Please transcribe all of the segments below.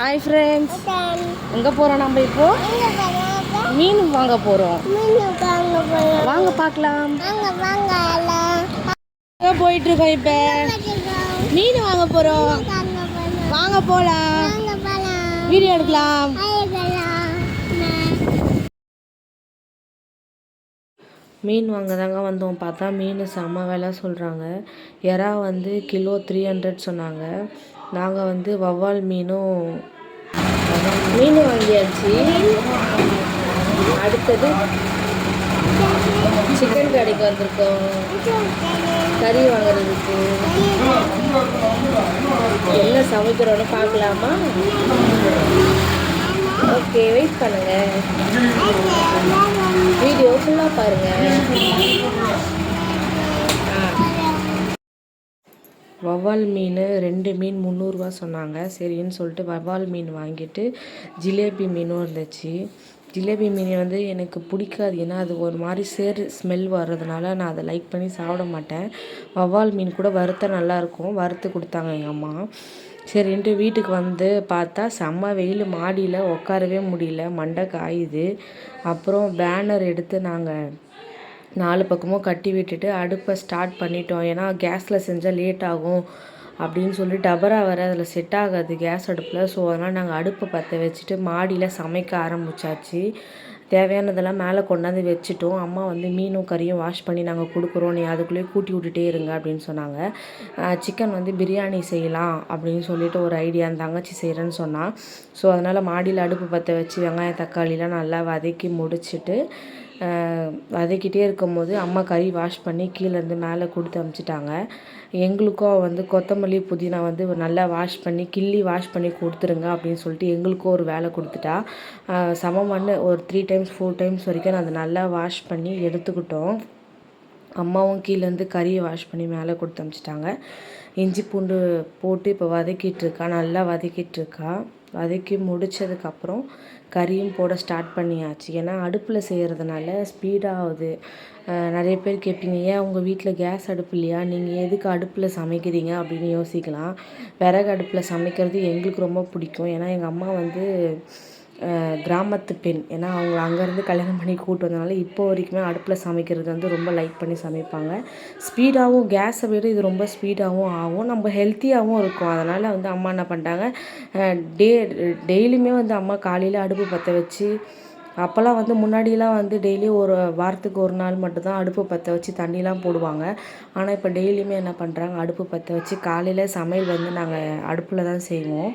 Hi friends, எங்கே போகிறோம் நம்ம இப்போ? மீன் வாங்க போகிறோம். வாங்க பார்க்கலாம். எங்கே போயிட்டுருக்கோம் இப்போ? மீன் வாங்க போகிறோம். வாங்க போகலாம். வீடியோ எடுக்கலாம். மீன் வாங்க தாங்க வந்தோம். பார்த்தா மீன் செம்ம விலை சொல்கிறாங்க. எறா வந்து கிலோ 300 சொன்னாங்க. நாங்கள் வந்து வவ்வால் மீன் வாங்கியாச்சு. அடுத்தது சிக்கன் கடைக்கு வந்திருக்கோம் கறி வாங்குறதுக்கு. என்ன சமைக்கிறோன்னு பார்க்கலாமா? ஓகே, வெயிட் பண்ணுங்க. வீடியோ ஃபுல்லாக பாருங்க. வவ்வால் மீன் 2 மீன் 300 ரூபா சொன்னாங்க. சரின்னு சொல்லிட்டு வவ்வால் மீன் வாங்கிட்டு ஜிலேபி மீனும் இருந்துச்சு. ஜிலேபி மீன் வந்து எனக்கு பிடிக்காது. ஏன்னா அது ஒரு மாதிரி ஸ்மெல் வர்றதுனால நான் அதை லைக் பண்ணி சாப்பிட மாட்டேன். வவ்வால் மீன் கூட வறுத்தா நல்லாயிருக்கும். வறுத்து கொடுத்தாங்க எங்கள் அம்மா. சரின்ட்டு வீட்டுக்கு வந்து பார்த்தா செம்ம வெயில், மாடியில் உட்காரவே முடியல, மண்டை காயுது. அப்புறம் பேனர் எடுத்து நாங்கள் 4 பக்கமும் கட்டி விட்டுட்டு அடுப்பை ஸ்டார்ட் பண்ணிட்டோம். ஏன்னா கேஸில் செஞ்சால் லேட் ஆகும் அப்படின்னு சொல்லி டபரா வேறு அதில் செட் ஆகாது கேஸ் அடுப்பில். ஸோ அதனால் நாங்கள் அடுப்பை பற்ற வச்சுட்டு மாடியில் சமைக்க ஆரம்பித்தாச்சு. தேவையானதெல்லாம் மேலே கொண்டாந்து வச்சுட்டோம். அம்மா வந்து மீனும் கறியும் வாஷ் பண்ணி நாங்கள் கொடுக்குறோம், நீ அதுக்குள்ளேயே கூட்டி விட்டுட்டே இருங்க அப்படின்னு சொன்னாங்க. சிக்கன் வந்து பிரியாணி செய்யலாம் அப்படின்னு சொல்லிட்டு ஒரு ஐடியா அந்த தங்கச்சி செய்கிறேன்னு சொன்னான். ஸோ அதனால் மாடியில் அடுப்பு பற்ற வச்சு வெங்காயம் தக்காளிலாம் நல்லா வதக்கி முடிச்சுட்டு வதக்கிட்டே இருக்கும்போது அம்மா கறி வாஷ் பண்ணி கீழேருந்து மேலே கொடுத்து அனுப்பிச்சிட்டாங்க. எங்களுக்கும் வந்து கொத்தமல்லி புதினா வந்து நல்லா வாஷ் பண்ணி கொடுத்துருங்க அப்படின்னு சொல்லிட்டு எங்களுக்கும் ஒரு வேலை கொடுத்துட்டா. சமமான ஒரு 3 டைம்ஸ் 4 டைம்ஸ் வரைக்கும் அதை நல்லா வாஷ் பண்ணி எடுத்துக்கிட்டோம். அம்மாவும் கீழேருந்து கறியை வாஷ் பண்ணி மேலே கொடுத்து அனுப்பிச்சிட்டாங்க. இஞ்சி பூண்டு போட்டு இப்போ வதக்கிட்டுருக்கா, நல்லா வதக்கிட்டுருக்கா. வதக்கி முடித்ததுக்கப்புறம் கறியும் போட ஸ்டார்ட் பண்ணியாச்சு. ஏன்னா அடுப்பில் செய்கிறதுனால ஸ்பீடாகுது. நிறைய பேர் கேட்பீங்க, ஏன் உங்கள் வீட்டில் கேஸ் அடுப்பு இல்லையா, நீங்கள் எதுக்கு அடுப்பில் சமைக்கிறீங்க அப்படின்னு யோசிக்கலாம். விறகு அடுப்பில் சமைக்கிறது எங்களுக்கு ரொம்ப பிடிக்கும். ஏன்னா எங்கள் அம்மா வந்து கிராமத்து பெண். ஏன்னா அவங்க அங்கேருந்து கல்யாணம் பண்ணி கூப்பிட்டு வந்தனால இப்போ வரைக்குமே அடுப்பில் சமைக்கிறது வந்து ரொம்ப லைக் பண்ணி சமைப்பாங்க. ஸ்பீடாகவும், கேஸை விட இது ரொம்ப ஸ்பீடாகவும் ஆகும், நம்ம ஹெல்த்தியாகவும் இருக்கும். அதனால் வந்து அம்மா என்ன பண்ணிட்டாங்க, டெய்லியுமே வந்து அம்மா காலையில் அடுப்பு பற்ற வச்சு, அப்போல்லாம் வந்து முன்னாடியெலாம் வந்து டெய்லி ஒரு வாரத்துக்கு ஒரு நாள் மட்டும்தான் அடுப்பு பற்ற வச்சு தண்ணிலாம் போடுவாங்க. ஆனால் இப்போ டெய்லியுமே என்ன பண்ணுறாங்க, அடுப்பு பற்ற வச்சு காலையில் சமையல் வந்து நாங்கள் அடுப்பில் தான் செய்வோம்.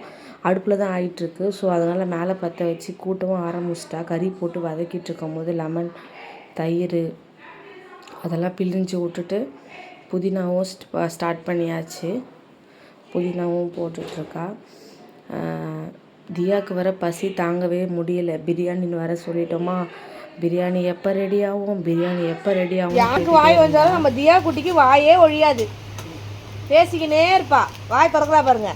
அடுப்பில் தான் ஆகிட்டுருக்கு. ஸோ அதனால் மேலே பற்ற வச்சு கூட்டவும் ஆரம்பிச்சிட்டா. கறி போட்டு வதக்கிட்டு இருக்கும்போது லெமன், தயிர் அதெல்லாம் பிழிஞ்சு விட்டுட்டு புதினாவும் ஸ்டார்ட் பண்ணியாச்சு. புதினாவும் போட்டுட்ருக்கா. தியாவுக்கு வர பசி தாங்கவே முடியலை. பிரியாணின்னு வர சொல்லிட்டோமா, பிரியாணி எப்போ ரெடி ஆகும். யாருக்கு வாய் வந்தாலும் நம்ம தியா குட்டிக்கு வாயே ஒழியாது, பேசிக்கினே இருப்பா. வாய் திறக்கிறா பாருங்க.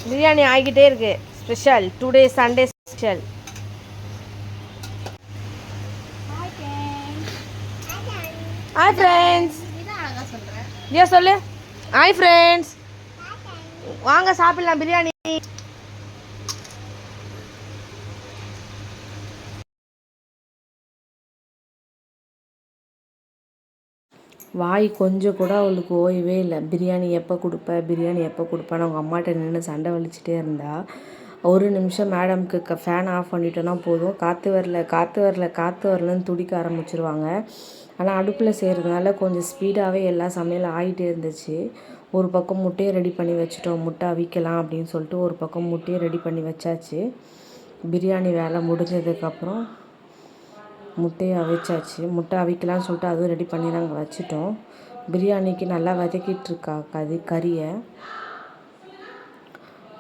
பிரியாணி ஆகிக்கிட்டே இருக்கு. Special today Sunday special. Hi friends, Diya சொல்லு. ஹாய் ஃப்ரெண்ட்ஸ், வாங்க சாப்பிடலாம் பிரியாணி. வாய் கொஞ்சம் கூட அவளுக்கு ஓய்வே இல்லை. பிரியாணி எப்போ கொடுப்பேன்னு அவங்க அம்மாட்ட நின்று சண்டை வலிச்சுட்டே இருந்தா. ஒரு நிமிஷம் மேடம்க்கு ஃபேன் ஆஃப் பண்ணிட்டோன்னா போதும், காற்று வரலன்னு துடிக்க ஆரம்பிச்சிருவாங்க. ஆனால் அடுப்பில் செய்கிறதுனால கொஞ்சம் ஸ்பீடாகவே எல்லா சமையலும் ஆகிட்டே இருந்துச்சு. ஒரு பக்கம் முட்டையை ரெடி பண்ணி வச்சுட்டோம், முட்டை அவிக்கலாம் அப்படின்னு சொல்லிட்டு ஒரு பக்கம் முட்டையை ரெடி பண்ணி வச்சாச்சு. பிரியாணி வேலை முடிஞ்சதுக்கப்புறம் முட்டையை அவிச்சாச்சு. முட்டை அவிக்கலான்னு சொல்லிட்டு அதுவும் ரெடி பண்ணி நாங்கள் வச்சுட்டோம். பிரியாணிக்கு நல்லா வதக்கிட்டுருக்கா கறியை.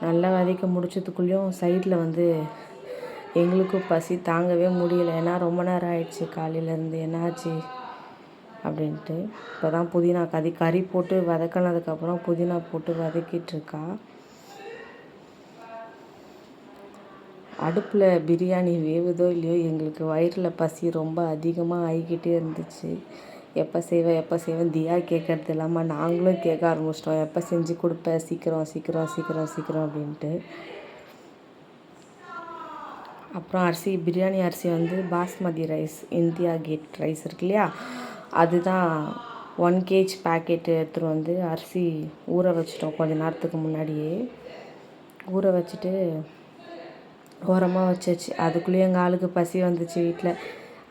நல்லா வதக்கி முடிச்சதுக்குள்ளேயும் சைடில் வந்து எங்களுக்கும் பசி தாங்கவே முடியலை. ஏன்னா ரொம்ப நேரம் ஆயிடுச்சு காலையிலேருந்து, என்னாச்சு அப்படின்ட்டு. இப்போ தான் புதினா கறி போட்டு வதக்கினதுக்கப்புறம் புதினா போட்டு வதக்கிட்டுருக்கா. அடுப்பில் பிரியாணி வேவுதோ இல்லையோ, எங்களுக்கு வயிறில் பசி ரொம்ப அதிகமாக ஆகிக்கிட்டே இருந்துச்சு. எப்போ செய்வேன் தியா கேட்கறது இல்லாமல் நாங்களும் கேட்க ஆரம்பிச்சிட்டோம். எப்போ செஞ்சு கொடுப்பேன், சீக்கிரம் சீக்கிரம் சீக்கிரம் சீக்கிரம் அப்படின்ட்டு. அப்புறம் பிரியாணி அரிசி வந்து basmati rice, India Gate rice இருக்கு இல்லையா, அதுதான் 1 kg பேக்கெட்டு எடுத்துகிட்டு வந்து அரிசி ஊற வச்சிட்டோம் கொஞ்ச நேரத்துக்கு முன்னாடியே. ஊற வச்சுட்டு ஓரமாக வச்சாச்சு. அதுக்குள்ளேயே எங்கள் ஆளுக்கு பசி வந்துச்சு வீட்டில்.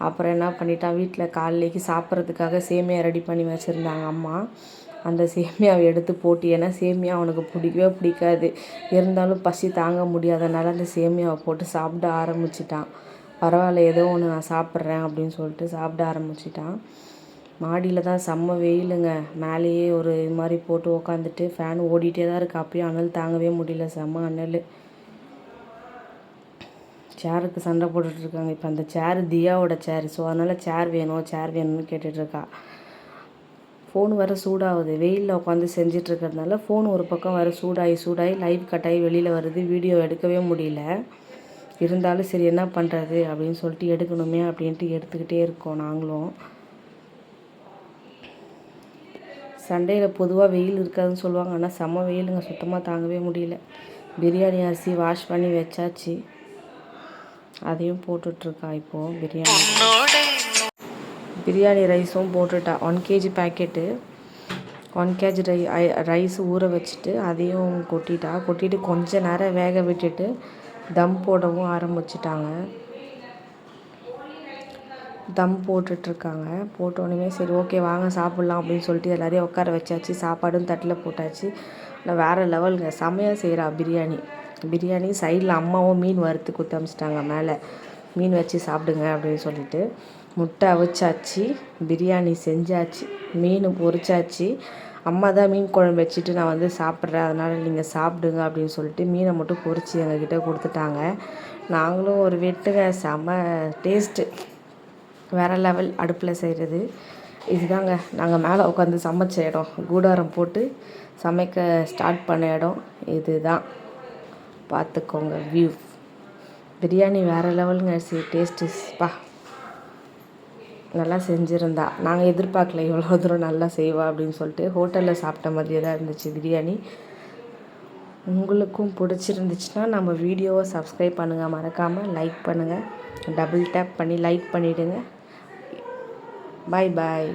அப்புறம் என்ன பண்ணிட்டான், வீட்டில் காலையிலேக்கு சாப்பிட்றதுக்காக சேமியா ரெடி பண்ணி வச்சுருந்தாங்க அம்மா. அந்த சேமியாவை எடுத்து போட்டு, ஏன்னா சேமியா அவனுக்கு பிடிக்கவே பிடிக்காது, இருந்தாலும் பசி தாங்க முடியாதனால அந்த சேமியாவை போட்டு சாப்பிட ஆரம்பிச்சிட்டான். பரவாயில்ல ஏதோ ஒன்று நான் சாப்பிட்றேன் அப்படின்னு சொல்லிட்டு சாப்பிட ஆரம்பிச்சிட்டான். மாடியில் தான் செம்ம வெயிலுங்க. மேலேயே ஒரு இது மாதிரி போட்டு உக்காந்துட்டு ஃபேன் ஓடிட்டே தான் இருக்குது. அப்பயும் அனல் தாங்கவே முடியல, செம்ம அனல். சேருக்கு சண்டை போட்டுட்ருக்காங்க. இப்போ அந்த சேரு தியாவோட சேரு, ஸோ அதனால் சேர் வேணும்னு கேட்டுட்ருக்கா. ஃபோன் வேறு சூடாகுது, வெயிலில் உட்காந்து செஞ்சிட்ருக்கிறதுனால ஃபோன் ஒரு பக்கம் வேறு சூடாகி லைவ் கட்டாகி வெளியில் வருது. வீடியோ எடுக்கவே முடியல. இருந்தாலும் சரி என்ன பண்ணுறது அப்படின்னு சொல்லிட்டு எடுக்கணுமே அப்படின்ட்டு எடுத்துக்கிட்டே இருக்கோம் நாங்களும். சண்டேயில் பொதுவாக வெயில் இருக்காதுன்னு சொல்லுவாங்க, ஆனால் செம்ம வெயிலுங்க, சுத்தமாக தாங்கவே முடியல. பிரியாணி அரிசி வாஷ் பண்ணி வச்சாச்சு, அதையும் போட்டுட்ருக்கா இப்போது. பிரியாணி ரைஸும் போட்டுட்டா. 1 kg பேக்கெட்டு 1 kg ரைஸ் ஊற வச்சுட்டு அதையும் கொட்டிட்டு கொஞ்ச நேரம் வேக விட்டுட்டு தம் போடவும் ஆரம்பிச்சிட்டாங்க. தம் போட்டுட்ருக்காங்க. போட்டோடனே சரி ஓகே வாங்க சாப்பிட்லாம் அப்படின்னு சொல்லிட்டு எல்லாரையும் உட்கார வச்சாச்சு. சாப்பாடும் தட்டில் போட்டாச்சு. ஆனால் வேறு லெவலுங்க, செம்மையாக செய்கிறா பிரியாணி. சைடில் அம்மாவும் மீன் வறுத்து கொடுத்து அமிச்சிட்டாங்க, மேலே மீன் வச்சு சாப்பிடுங்க அப்படின்னு சொல்லிட்டு. முட்டை அவிச்சாச்சு, பிரியாணி செஞ்சாச்சு, மீன் பொரிச்சாச்சு. அம்மா தான் மீன் குழம்பு வச்சுட்டு நான் வந்து சாப்பிட்றேன், அதனால் நீங்கள் சாப்பிடுங்க அப்படின்னு சொல்லிட்டு மீனை மட்டும் பொரித்து எங்ககிட்ட கொடுத்துட்டாங்க. நாங்களும் ஒரு வெட்டுங்க, செம்ம டேஸ்ட்டு, வேறு லெவல். அடுப்பில் செய்கிறது இதுதாங்க. நாங்கள் மேலே உட்காந்து சமைச்ச இடம், கூடாரம் போட்டு சமைக்க ஸ்டார்ட் பண்ண இடம் இது தான். பார்த்துக்கோங்க வியூ. பிரியாணி வேறு லெவலுங்க, டேஸ்ட்டு நல்லா செஞ்சுருந்தா. நாங்கள் எதிர்பார்க்கல இவ்வளோ தூரம் நல்லா செய்வா அப்படின்னு சொல்லிட்டு. ஹோட்டலில் சாப்பிட்ட மாதிரியே தான் இருந்துச்சு பிரியாணி. உங்களுக்கும் பிடிச்சிருந்துச்சுன்னா நம்ம வீடியோவை சப்ஸ்கிரைப் பண்ணுங்கள், மறக்காமல் லைக் பண்ணுங்கள், டபுள் டேப் பண்ணி லைக் பண்ணிவிடுங்க. பாய்.